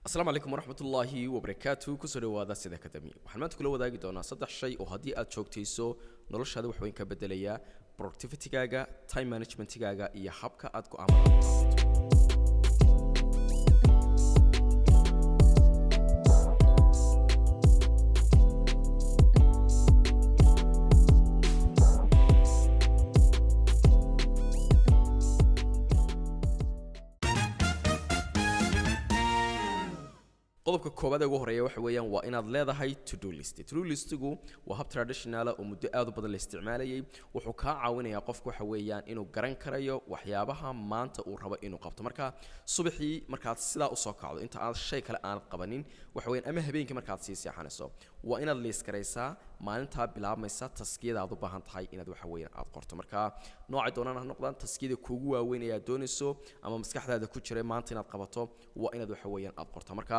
السلام عليكم ورحمة الله وبركاته كسر وهذا سيد أكاديمي وحنا كل وذاك دونا صدق شيء وهدي أتشوكتيسو نلش هذا وحوين كبدلية productivity كاجا time management كاجا يحبك أدكو عمل qodobka koobaad ee ugu horeeya waxa weeyaan waa inaad leedahay to-do list. To-do listigu waa hab traditional oo muddo aad u badan la isticmaalayay wuxuu ka caawinayaa qofku waxa weeyaan inuu garan karayo waxyaabaha maanta uu rabo inuu qabto marka subaxii markaad sidaa u soo kacdo inta aad shay kale aan qabanin waxa weeyaan ama habeenkii markaad sii seexanayso waa inaad list garaysaa maalinta bilaabmaysa taskiyada aad u baahan tahay inaad waxa weeyaan aad qorto marka nooca doonana ha noqdaan taskiyada kuugu waaweyn ee aad doonayso ama maskaxdaada ku jira maanta inaad qabato waa inaad waxa weeyaan aad qorto marka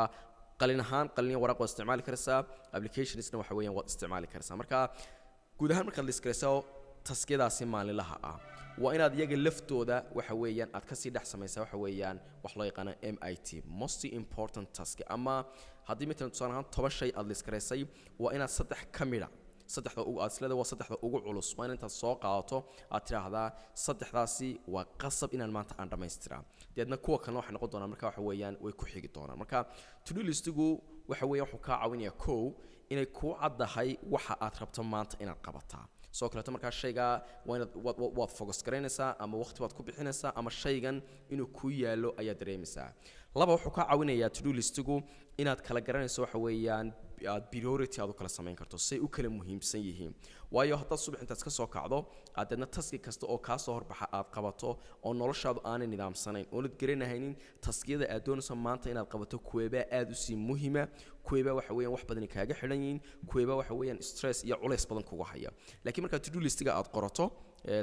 qalin ahaan qalin waraq waa isticmaali karaysaa applicationsna waxa weeyaan waad isticmaali karaysaa marka guud ahaan markaad list garayso taskiyadaasi maalinlaha ah waa inaad iyaga laftooda waxa weeyaan aad ka sii dhex samaysaa waxa weeyaan wax loo yaqaan MIT most important task ama haddii midna tusaale ahaan 10 shay aad list garaysay waa inaad saddex ka mid ah saddexda ugu aslada waa saddexda ugu culus waa inta soo qaadato aad tiraahdaa saddexdaasi waa qasab inaan maanta aan dhameystiraa deedna kuwa kale waxa noqon doona marka waxa weeyaan way ku xigi doonaan marka to-do listigu waxa weeyaan wuxuu ka caawinayaa koow inay ku caddahay waxa aad rabto maanta inaad qabataa soo kaleeto marka shayga waad focus garaynaysaa ama waqti baad ku bixinaysaa ama shaygan inuu ku yaalo ayaa dareemaysaa laba wuxuu ka caawinayaa to-do listigu inaad kala garanayso waxa weeyaan priority aad u kala samayn karto say u kala muhiimsan yihiin waayo hadda subax intaad ka soo kacdo aadna taski kasta oo ka soo horbaxa aad qabato oo noloshaadu aanay nidaamsanayn oo lid garanaynin taskiyada aad doonayso maanta inaad qabato kuweeba aad u sii muhiima kuweeba waxa weeyaan wax badan kaaga xiran yihiin kuweeba waxa weeyaan stress iyo culays badan kugu haya laakiin marka to-do listiga aad qorato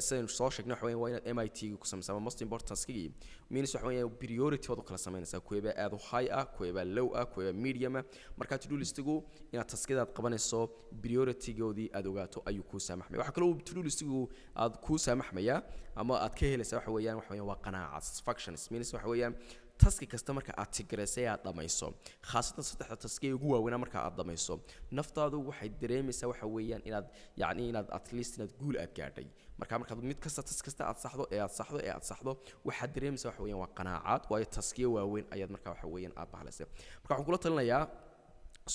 sidaan soo sheegnay waxa weeyaan waa inaad MIT ku samaysaa most important taskigi means waxa weeyaan priority wada kala samaynaysaa kuweeba aad u high ah kuweeba low ah kuweeba medium ah marka to-do listigu inaad taskiyada aad qabanayso priority-goodii aad ogaato ayuu ku saamaxmay waxa kale oo to-do listigu aad ku saamaxmaya ama aad ka helaysaa waxa weeyaan waa qanaaca satisfactions means waxa weeyaan taski kasta marka aad tigraysay aad dhamayso khaasatan saddexda taski ugu waaweyn marka aad dhamayso naftaadu waxay dareemaysaa waxa weeyaan inaad at least inaad guul aad gaadhay marka mid kasta task kasta aad saxdo waxa dareemaysaa waxa weeyaan waa qanaacad waayo taskiyo waaweyn ayaad marka waxa weeyaan aad bahalaysay marka waxaan kula talinayaa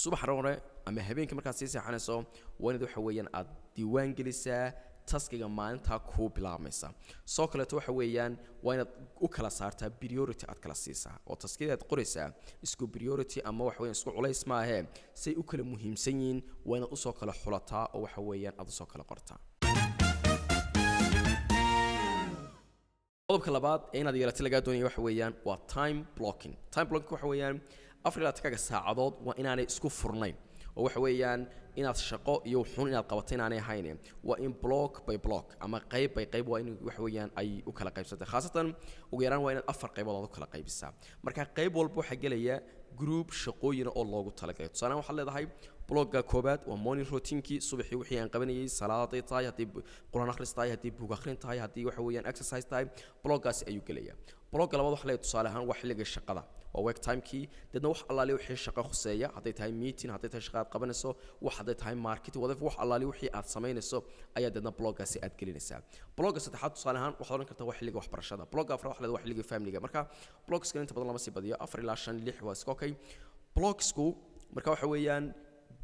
subax hore ama habeenkii markaad sii seexanayso waa inaad waxa weeyaan aad diiwaan gelisaa taskiga maalinta ku bilaabmaysa soo kaleeto waxa weeyaan waa inaad u kala saartaa priority aad kala siisaa oo taskiyada aad qoraysaa isku priority ama waxa weeyaan isku culays ma ahe say u kala muhiimsan yihiin waa inaad u soo kala xulataa oo waxa weeyaan aad u soo kala qortaa qodobka labaad ee inaad yeelato laga doonayo waxa weeyaan waa time blocking waxa weeyaan 24 saacadood waa inaanay isku furnayn oo waxa weeyaan inaad shaqo iyo xun inaad qabato inaanay ahayn waa in block by block ama qayb by qayb waa in waxa weeyaan ay u kala qaybsatay khaasatan ugu yaraan waa inaad 4 qaybood u kala qaybisaa marka qayb walba waxa galaya group shaqooyin oo loogu talagalay tusaale waxa leedahay blogga koobaad waa morning routine-kii subaxii wixii aan qabanayay salaadii tahay hadii quraan akhris tahay hadii buug akhrin tahay hadii waxa weeyaan exercise tahay bloggaas ayuu galaya blogga labaad waxa leeyahay tusaale ahaan wax xilliga shaqada waa work time-kii dadna wax allaali wixii shaqo khuseeya hadday tahay meeting hadday tahay shaqo aad qabanayso wax hadday tahay market wadaaf wax allaali wixii aad samaynayso ayaa dadna bloggaasi aad gelinaysaa blogga saddexaad tusaale ahaan waxaad oran kartaa wax xilliga waxbarashada blogga afraad waxa leedahay wax xilliga family-ga marka blogs inta badan lama sii badiyo 4 ilaa 5 6 waa iska okay blogsku marka waxa weeyaan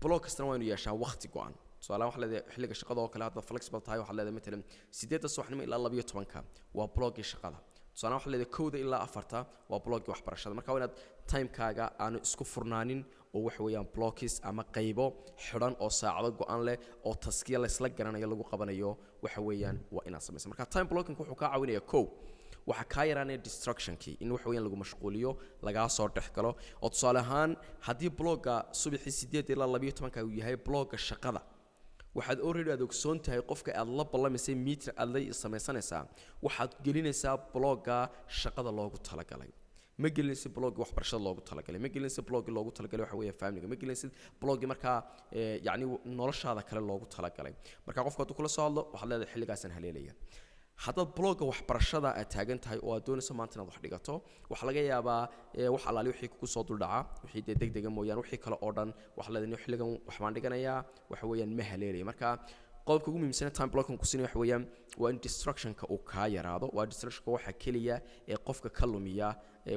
blog kasta waa inuu yeeshaa waqti go'an su'aalaha waxa leedahay xilliga shaqada oo kale hadda flexible tahay waxa leedahay midna 8 subaxnimo ilaa 12 waa blogga shaqada su'aalaha waxa leedahay 1 ilaa 4 waa blogga waxbarashada marka waa inaad time-kaaga aanu isku furnaanin oo waxa weeyaan blocks ama qaybo xiran oo saacado go'an leh oo taskiya la isla garanayo lagu qabanayo waxa weeyaan waa inaad samaysaa marka time blocking wuxuu ka caawinayaa koow waxa ka yaraanay distraction-kii in wax weeyaan lagu mashquuliyo laga soo dhaxgalo oo tusaale ahaan hadii blogga subaxii 8 ilaa 12 uu yahay blogga shaqada waxaad already aad ogsoon tahay qofka aad la ballamisay meter aad la samaysanaysaa waxaad gelinaysaa blogga shaqada loogu talagalay ma gelinaysid blogga waxbarashada loogu talagalay ma gelinaysid blogga loogu talagalay waxa weeye family ma gelinaysid blogga marka noloshaada kale loogu talagalay marka qofka uu kula soo hadlo waxa leedahay xilligaasan haleelaya haddaad blogga waxbarashada aad taagan tahay oo aad doonayso maanta inaad wax dhigato waxaa laga yaabaa wax allaali wixii kugu soo duldhaca wixii dee degdega mooyaan wixii kale oo dhan waxaa leedahay xilligan waxbaan dhiganayaa waxa weeyaan ma haleelaya marka qodobka ugu muhiimsan time blocking ku sinay waxa weeyaan waa in distractionka uu ka yaraado waa distractionka waxa kaliya ee qofka ka lumiya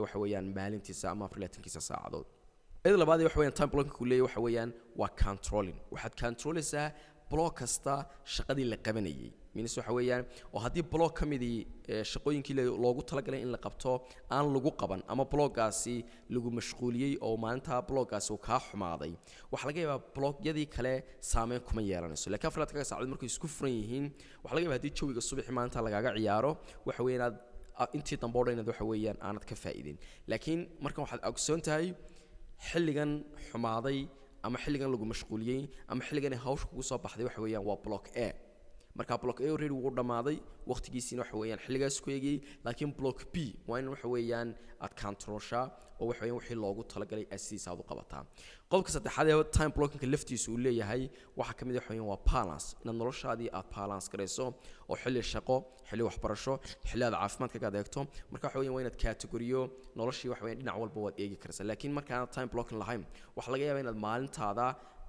waxa weeyaan maalintiisa ama 24 saacadood iyada labaad waxa weeyaan time blocking ku leeyahay waxa weeyaan waa controlling waxaad controlaysaa blog kasta shaqadii la qabanayay minis waxa weeyaan oo haddii blog kamidii shaqooyinkii loogu talagalay in la qabto aan lagu qaban ama bloggaasi lagu mashquuliyay oo maalinta bloggaasi uu ka xumaaday waxa laga yaabaa blogyadii kale saameyn kuma yeelanayso laakiin afraadka saacad markay isku furan yihiin waxa laga yaabaa haddii jawiga subaxii maalinta lagaaga ciyaaro waxa weeyaan intii dambe oo dhan waxa weeyaan aanad ka faa'iidin laakiin markan waxaad ogsoon tahay xilligan xumaaday ama xilligan lagu mashquuliyay ama xilligan hawsha kugu soo baxday waxa weeyaan waa block A marka block A already wuu dhamaaday waqtigiisina waxa weeyaan xilligaas ku eegay laakiin block B waa in waxa weeyaan aad controlsha oo waxa weeyaan wixii loogu talagalay asiis aad u qabataa qodobka saddexaad ee time blocking laftiisu uu leeyahay waxa kamid ah waxa weeyaan waa balance in noloshaadii aad balance gareyso oo xilli shaqo xilli waxbarasho xilli aad caafimaadka adeegto marka waxa weeyaan waa inaad categoriyo noloshii waxa weeyaan dhinac walba waad eegi kartaa laakiin marka aan time blocking lahayn waxa laga yaabaa inaad maalintaada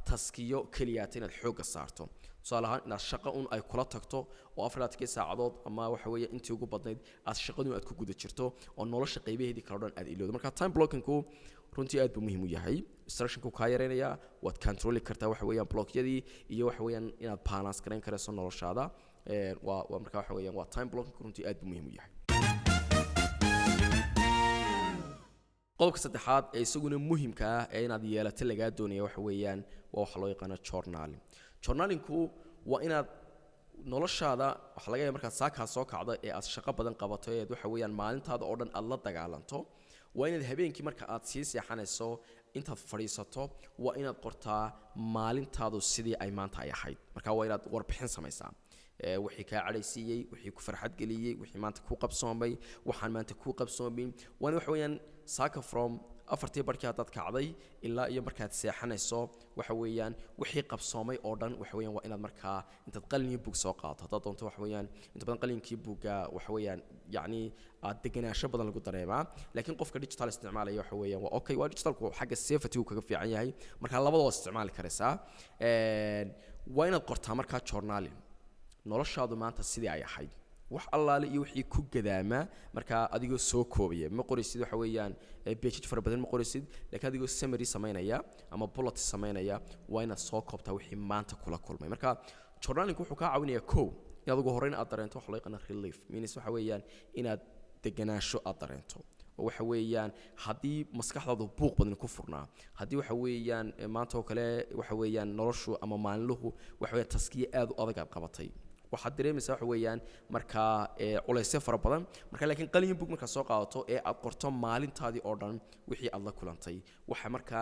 taskiyo kaliya inaad xoog saarto salahan inaad shaqo un ay kula tagto oo 24 saacadood ama waxa weeye intii ugu badnayd aad shaqadu aad ku guda jirto oo nolosha qaybaheedii kala dhan aad ilowdo marka time blocking ku runtii aad buu muhiim u yahay distractionku ka yareynaya waad control kartaa waxa weeyaan blogyadii iyo waxa weeyaan inaad balance gareyn karayso noloshaada waa marka waxa weeyaan waa time blocking runtii aad buu muhiim u yahay qodobka saddexaad ee isaguna muhiimka ah ee inaad yeelato laga doonayo waxa weeyaan waa waxa loo yaqaan journaling journalingku waa inaad noloshaada waxa laga yaabaa markaad saaka soo kacdo ee aad shaqo badan qabato ee waxa weeyaan maalintaada oo dhan aad la dagaalanto waa inaad habeenkii marka aad sii seexanayso intaad fadhiisato waa inaad qortaa maalintaadu sidii ay maanta ay ahayd marka waa inaad warbixin samaysaa wixii ka cadhaysiiyay wixii ku farxad geliyay wixii maanta ku qabsoomay waxaan maanta ku qabsoomin waa waxa weeyaan saaka from afartii barkii aad kacday ilaa iyo markaad seexanayso waxa weeyaan wixii qabsoomay oo dhan waxa weeyaan waa inaad markaa intaad qalin iyo book soo qaadato hadaad doonto waxa weeyaan inta badan qalinkii buuga waxa weeyaan yacni aad deganaansho badan lagu dareemaa laakiin qofka digital isticmaalaya waxa weeyaan waa okay waa digitalku xagga safety kaga fiican yahay marka labadaba isticmaali karaysaa waa inaad qortaa markaa journaling noloshaadu maanta sidii ay ahayd wax allaale iyo wixii ku gadaama marka adigoo soo koobaya ma qorisid waxa weeyaan page fara badan ma qorisid laakiin adigoo summary sameynaya ama bullet sameynaya waa inaad soo koobtaa wixii maanta kula kulmay marka journaling wuxuu ka caawinayaa inaad ugu horreyn aad dareento wax loo yaqaan relief means waxa weeyaan inaad deganaansho aad dareento waxa weeyaan haddii maskaxdaadu buuq badan ku furnaa haddii waxa weeyaan maanta oo kale waxa weeyaan noloshu ama maalinluhu waxa weeyaan taskiye aad u adag aad qabatay waxaad dareemaysaa waxa weeyaan marka culaysyo fara badan marka laakiin qalin book marka soo qaadato ee aad qorto maalintaadii oo dhan wixii aad la kulantay waxa marka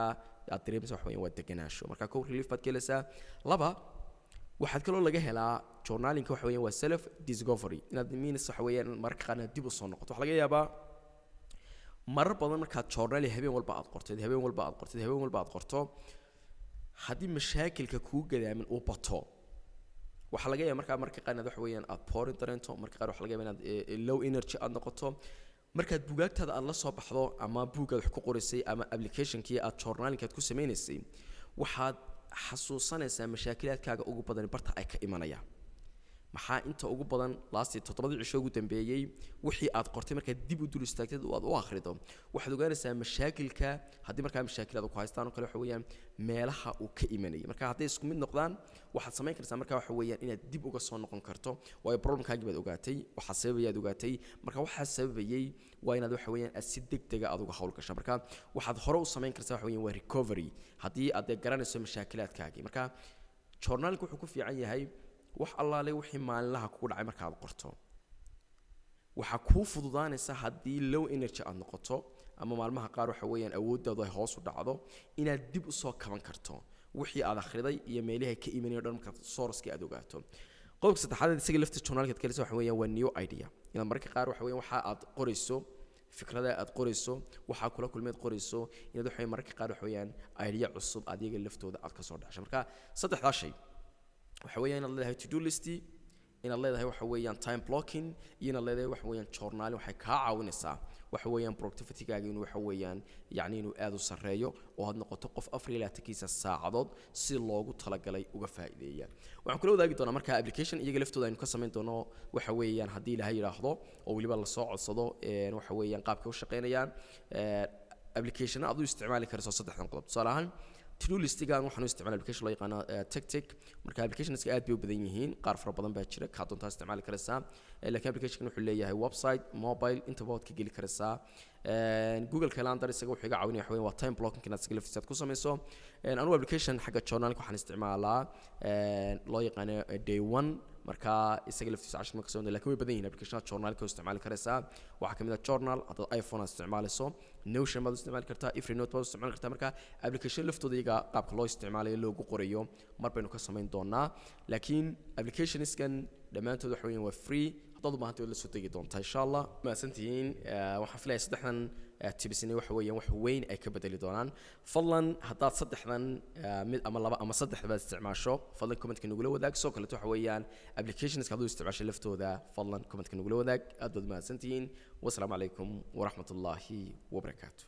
aad dareemaysaa waxa weeyaan waa deganaansho marka ko relief baad kelaysaa laba waxaad kaloo laga helaa journaling waxa weeyaan waa self discovery inaad means waxa weeyaan marka qaana dib u soo noqoto waxa laga yaabaa marar badan markaad journal habeen walba aad qorto haddii mashaakilka kuu gadaamin uu bato waxa laga yaabaa marka qaanad wax weeyaan aad pouring dareento marka qaar waxa laga yaabaa inaad low energy aad noqoto markaad buugaagtaada aad la soo baxdo ama buugaad wax ku qoraysay ama applicationkii aad journaling ku sameynaysay waxaad xasuusanaysaa mashaakilaadkaaga ugu badan barta ay ka imanayaan maxaa inta ugu badan laasti 7 cisho ugu dambeeyay wixii aad qortay marka dib u dul istaagtay oo aad u akhrido waxaad ogaanaysaa mashaakilka haddii markaa mashaakilada ku haystaan oo kale waxa weeyaan meelaha uu ka imanayay marka hadday isku mid noqdaan waxaad samayn kartaa marka waxa weeyaan inaad dib uga soo noqon karto waayo problemkaagii baad ogaatay waxa sababayaad ogaatay marka waxa sababayay waa inaad waxa weeyaan si degdeg ah uga hawl gasho marka waxaad hore u samayn kartaa waxa weeyaan waa recovery haddii aad garanayso mashaakiladaadkaagii marka journaling wuxuu ku fiican yahay wax allaale wixii maalinlaha kugu dhacay marka aad qorto waxa ku fududaanaysa haddii low energy aad noqoto ama maalmaha qaar waxa weeyaan awooddaadu ay hoos u dhacdo inaad dib u soo kaban karto wixii aad akhriday iyo meelaha ka imanay dhan marka source-ka aad ogaato qodobka saddexaad isaga lafta journal-ka kale waxa weeyaan waa new idea inaad marka qaar waxa weeyaan waxa aad qorayso fikrada aad qorayso waxa kula kulmeed qorayso inaad waxa marka qaar waxa weeyaan idea cusub adiga laftooda aad ka soo dhaxsho marka saddexdaas shay waxa weeyaan inaad leedahay to do list inaad leedahay waxa weeyaan time blocking iyo inaad leedahay waxa weeyaan journal waxay kaa caawinaysaa waxa weeyaan productivity-gaaga inuu waxa weeyaan yacni inuu aad u sarreeyo oo aad noqoto qof 24 saacadood si loogu talagalay uga faa'iideeya waxaan kula wadaagi doonaa markaa application iyaga laftooda aynu ka samayn doono waxa weeyaan haddii ilaahay yidhaahdo oo weliba la soo codsado waxa weeyaan qaabka u shaqaynayaan application aad u isticmaali karayso saddexdan qodob tusaale ahaan to-do listigan waxaan u isticmaalaa application loo yaqaano TickTick marka applicationska aad bay u badan yihiin qaar fara badan baa jira kaa doontaa isticmaali karaysaa laakiin applicationkan wuxuu leeyahay website mobile intaba waad ka geli karaysaa Google Calendar isaga wuxuu iga caawinaya waxa weeye waa time blocking inaad isaga laftiisa ku samayso anigu application xagga journalka waxaan isticmaalaa loo yaqaano day one marka isaga laftiisa 10 marka soo laakiin way badan yihiin applicationada journalka oo isticmaali karaysaa waxaa kamid ah journal haddaad iPhone aad isticmaalayso Notion baad isticmaali kartaa Evernote baad isticmaali kartaa marka application laftooda iyaga qaabka loo isticmaalayo loogu qorayo mar baynu ka samayn doonaa laakiin applicationskan dhammaantood waxa weeyaan waa free haddaad u baahantahay waad la soo degi doontaa insha allah mahadsantihiin waxaan filayaa saddexdan tibisina waxa weeyaan wax weyn ay ka bedeli doonaan fadlan haddaad saddexdan mid ama laba ama saddexdaba isticmaasho fadlan commentka nagula wadaag soo kaleeto waxa weeyaan applicationska hadduu isticmaasho laftooda fadlan commentka nagula wadaag aad baad mahadsantihiin wasalaamu calaykum waraxmatullaahi wabarakaatu